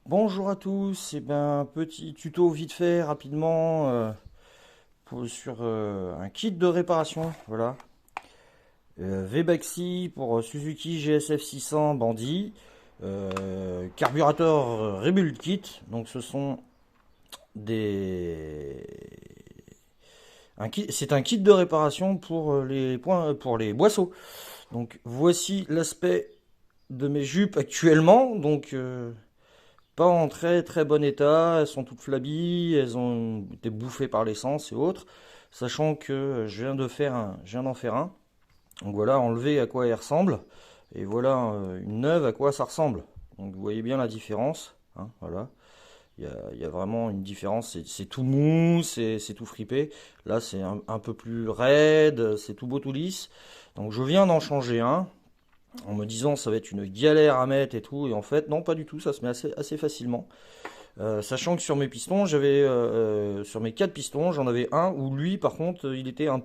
Bonjour à tous, et ben petit tuto vite fait rapidement sur un kit de réparation, voilà. V-Baxi pour Suzuki GSF 600 Bandit, carburateur Rebuild Kit, donc ce sont des c'est un kit de réparation pour les points pour les boisseaux. Donc voici l'aspect de mes jupes actuellement, donc pas en très très bon état, elles sont toutes flabby, elles ont été bouffées par l'essence et autres, sachant que je viens d'en faire un. Donc voilà, enlever à quoi elle ressemble, et voilà une neuve à quoi ça ressemble. Donc vous voyez bien la différence, hein, voilà. Il y a vraiment une différence, c'est tout mou, c'est tout fripé. Là c'est un peu plus raide, c'est tout beau tout lisse. Donc je viens d'en changer un, en me disant ça va être une galère à mettre et tout, et en fait non pas du tout, ça se met assez facilement. Sachant que sur mes pistons, sur mes quatre pistons, j'en avais un où lui, par contre, il était en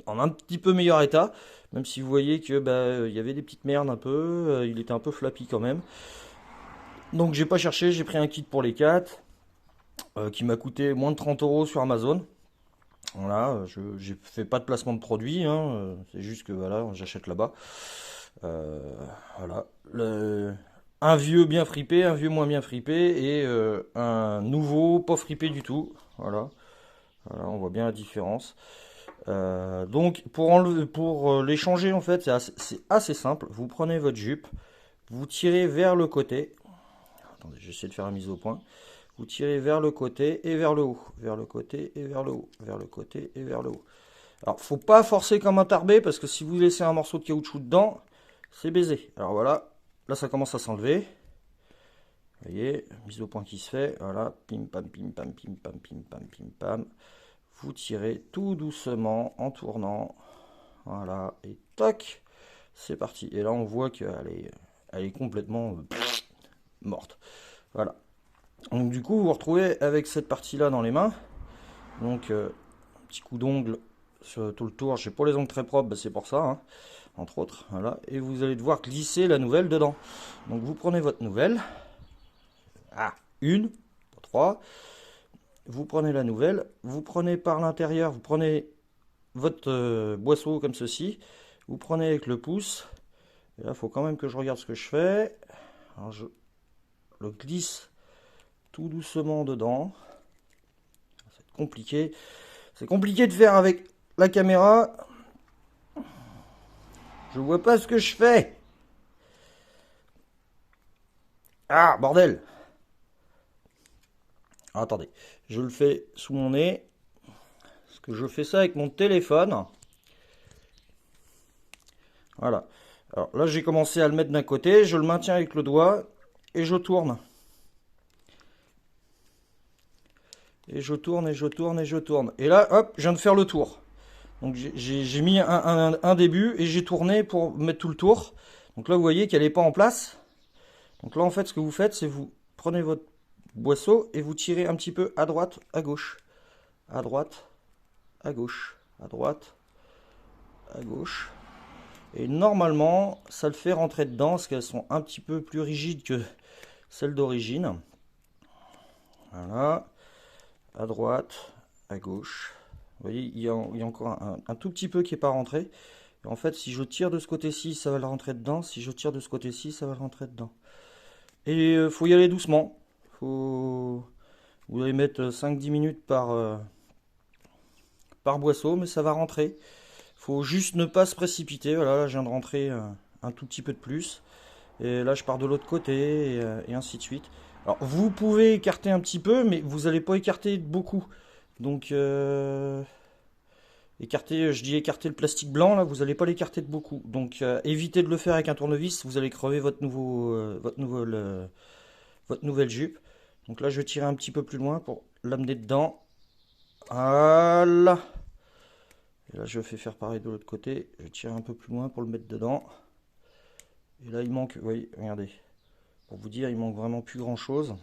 un petit peu meilleur état. Même si vous voyez que bah, il y avait des petites merdes un peu, il était un peu flappy quand même. Donc j'ai pas cherché, j'ai pris un kit pour les quatre qui m'a coûté moins de 30 euros sur Amazon. Voilà, j'ai fait pas de placement de produit, hein, c'est juste que voilà, j'achète là-bas. Euh, voilà, un vieux bien fripé, un vieux moins bien fripé et un nouveau pas fripé du tout. Voilà. Voilà, on voit bien la différence. Donc pour les changer en fait, c'est assez simple. Vous prenez votre jupe, vous tirez vers le côté. Attendez, j'essaie de faire la mise au point. Vous tirez vers le côté et vers le haut, vers le côté et vers le haut, vers le côté et vers le haut. Alors faut pas forcer comme un tarbé parce que si vous laissez un morceau de caoutchouc dedans, c'est baisé. Alors voilà, là ça commence à s'enlever. Vous voyez, mise au point qui se fait. Voilà, pim pam pim pam pim pam pim pam pim pam. Vous tirez tout doucement en tournant. Voilà, et tac, c'est parti. Et là, on voit elle est complètement morte. Voilà. Donc, du coup, vous vous retrouvez avec cette partie-là dans les mains. Donc, un petit coup d'ongle sur tout le tour. J'ai pas les ongles très propres, bah, c'est pour ça, hein, entre autres. Voilà. Et vous allez devoir glisser la nouvelle dedans. Donc, vous prenez votre nouvelle. Ah, une, pas trois. Vous prenez la nouvelle. Vous prenez par l'intérieur, vous prenez votre boisseau comme ceci. Vous prenez avec le pouce. Et là, il faut quand même que je regarde ce que je fais. Alors, je le glisse tout doucement dedans. C'est compliqué. C'est compliqué de faire avec la caméra. Je vois pas ce que je fais. Ah, bordel. Ah, attendez. Je le fais sous mon nez. Parce que je fais ça avec mon téléphone. Voilà. Alors là, j'ai commencé à le mettre d'un côté. Je le maintiens avec le doigt. Et je tourne. Et je tourne, et je tourne, et je tourne. Et là, hop, je viens de faire le tour. Donc j'ai mis un début et j'ai tourné pour mettre tout le tour. Donc là, vous voyez qu'elle n'est pas en place. Donc là, en fait, ce que vous faites, c'est vous prenez votre boisseau et vous tirez un petit peu à droite, à gauche. À droite, à gauche. À droite, à gauche. Et normalement, ça le fait rentrer dedans parce qu'elles sont un petit peu plus rigides que celles d'origine. Voilà. À droite, à gauche. Vous voyez, il y a encore un tout petit peu qui n'est pas rentré. Et en fait, si je tire de ce côté-ci, ça va le rentrer dedans. Si je tire de ce côté-ci, ça va le rentrer dedans. Et faut y aller doucement. Vous allez mettre 5-10 minutes par boisseau, mais ça va rentrer. Faut juste ne pas se précipiter. Voilà, là, je viens de rentrer un tout petit peu de plus. Et là, je pars de l'autre côté, et ainsi de suite. Alors, vous pouvez écarter un petit peu, mais vous n'allez pas écarter beaucoup. Donc, écarter, je dis écarter le plastique blanc, là, vous n'allez pas l'écarter de beaucoup. Donc, évitez de le faire avec un tournevis, vous allez crever votre nouvelle jupe. Donc là, je vais tirer un petit peu plus loin pour l'amener dedans. Voilà. Et là, je fais faire pareil de l'autre côté. Je tire un peu plus loin pour le mettre dedans. Et là, il manque, oui, regardez. Pour vous dire, il manque vraiment plus grand chose.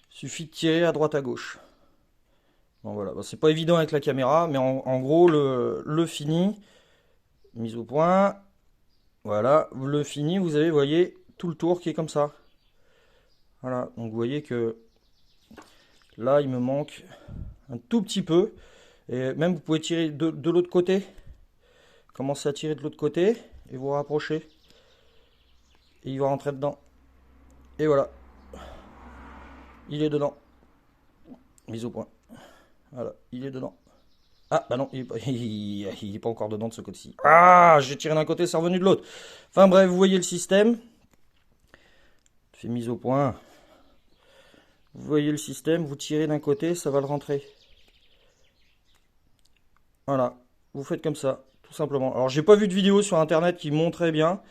Suffit de tirer à droite à gauche. Bon voilà, bon, c'est pas évident avec la caméra, mais en gros le fini, mise au point, voilà, le fini, vous avez, voyez, tout le tour qui est comme ça. Voilà, donc vous voyez que là, il me manque un tout petit peu. Et même, vous pouvez tirer de l'autre côté. Commencez à tirer de l'autre côté et vous rapprocher. Et il va rentrer dedans. Et voilà, il est dedans. Mise au point. Voilà, il est dedans. Ah, bah non, il est pas encore dedans de ce côté-ci. Ah, j'ai tiré d'un côté, c'est revenu de l'autre. Enfin bref, vous voyez le système. Fait mise au point. Vous voyez le système, vous tirez d'un côté, ça va le rentrer. Voilà, vous faites comme ça, tout simplement. Alors, j'ai pas vu de vidéo sur internet qui montrait bien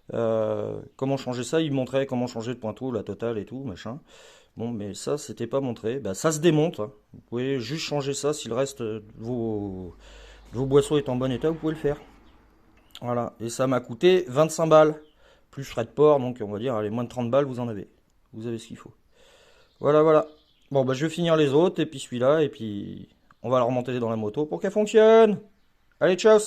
comment changer ça. Il montrait comment changer de pointeau, la totale et tout, machin. Bon, mais ça, c'était pas montré. Bah, ça se démonte, hein. Vous pouvez juste changer ça si le reste de vos boissons est en bon état, vous pouvez le faire. Voilà, et ça m'a coûté 25 balles. Plus frais de port, donc on va dire, allez, moins de 30 balles, vous en avez. Vous avez ce qu'il faut. Voilà, voilà. Bon, bah, je vais finir les autres, et puis celui-là, et puis on va le remonter dans la moto pour qu'elle fonctionne. Allez, ciao!